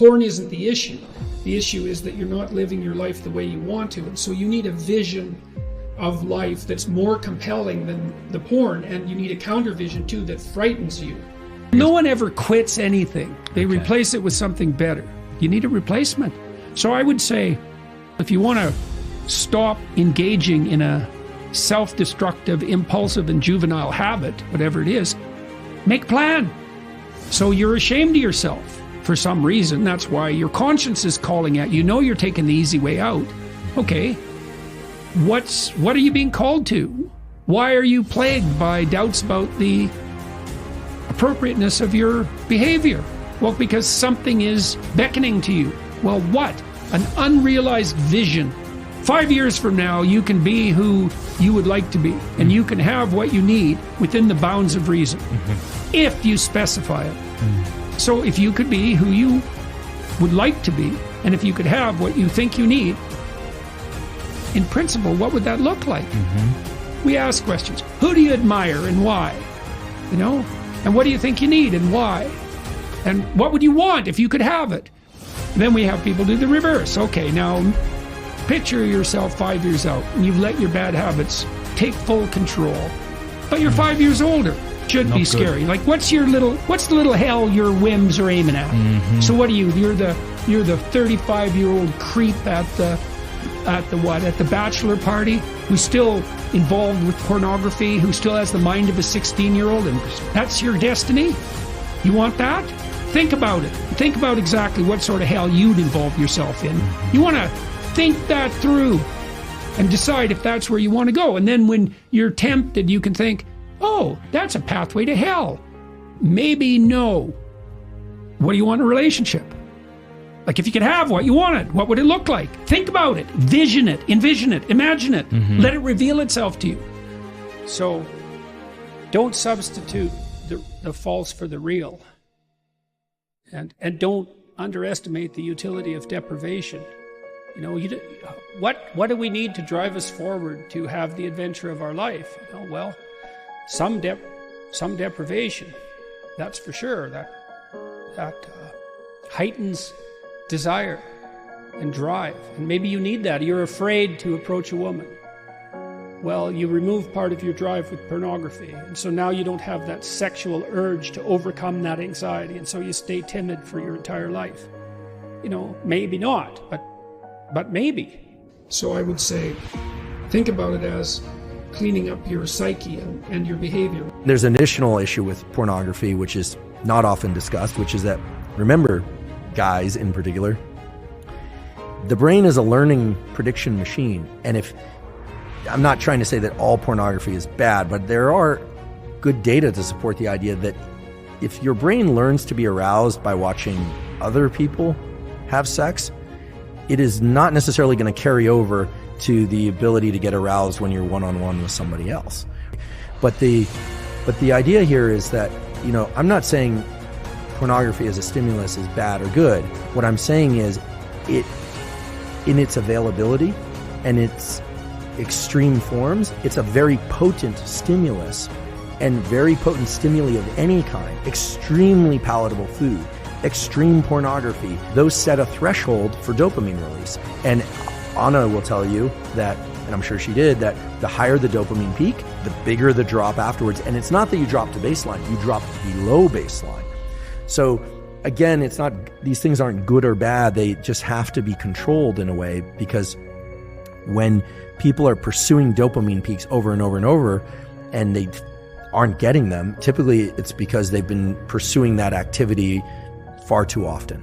Porn isn't the issue. The issue is that you're not living your life the way you want to. And so you need a vision of life that's more compelling than the porn, and you need a counter vision too that frightens you. No one ever quits anything. They replace it with something better. You need a replacement. So I would say, if you want to stop engaging in a self-destructive, impulsive, and juvenile habit, whatever it is, make a plan. So you're ashamed of yourself for some reason. That's why your conscience is calling at you. You know you're taking the easy way out. Okay, what are you being called to? Why are you plagued by doubts about the appropriateness of your behavior? Well, because something is beckoning to you. Well, what? An unrealized vision. 5 years from now, you can be who you would like to be, and you can have what you need within the bounds of reason, if you specify it. So if you could be who you would like to be, and if you could have what you think you need, in principle, what would that look like? We ask questions. Who do you admire and why? You know? And what do you think you need and why? And what would you want if you could have it? Then we have people do the reverse. Okay, now picture yourself 5 years out, and you've let your bad habits take full control. But you're 5 years older. Should be scary. Like, what's the little hell your whims are aiming at? So what are you? You're the 35-year-old creep at the bachelor party, who's still involved with pornography, who still has the mind of a 16-year-old, and that's your destiny? You want that? Think about it. Think about exactly what sort of hell you'd involve yourself in. You want to think that through and decide if that's where you want to go. And then when you're tempted, you can think, oh, that's a pathway to hell. Maybe no. What do you want in a relationship? Like, if you could have what you wanted, what would it look like? Think about it, vision it, envision it, imagine it. Let it reveal itself to you. So don't substitute the false for the real. And don't underestimate the utility of deprivation. You know, what do we need to drive us forward to have the adventure of our life? You know, well, some deprivation, that's for sure. That heightens desire and drive, and maybe you need that. You're afraid to approach a woman. Well, you remove part of your drive with pornography, and so now you don't have that sexual urge to overcome that anxiety, and so you stay timid for your entire life. You know, maybe not, but maybe. So I would say, think about it as cleaning up your psyche and your behavior. There's an additional issue with pornography, which is not often discussed, which is that, remember, guys in particular, the brain is a learning prediction machine. And if, I'm not trying to say that all pornography is bad, but there are good data to support the idea that if your brain learns to be aroused by watching other people have sex, it is not necessarily going to carry over to the ability to get aroused when you're one-on-one with somebody else. But the idea here is that, you know, I'm not saying pornography as a stimulus is bad or good. What I'm saying is, it, in its availability and its extreme forms, it's a very potent stimulus, and very potent stimuli of any kind, extremely palatable food, extreme pornography, those set a threshold for dopamine release. And Anna will tell you that, and I'm sure she did, that the higher the dopamine peak, the bigger the drop afterwards. And it's not that you drop to baseline, you drop below baseline. So again, it's not, these things aren't good or bad, they just have to be controlled in a way, because when people are pursuing dopamine peaks over and over and over, and they aren't getting them, typically it's because they've been pursuing that activity far too often.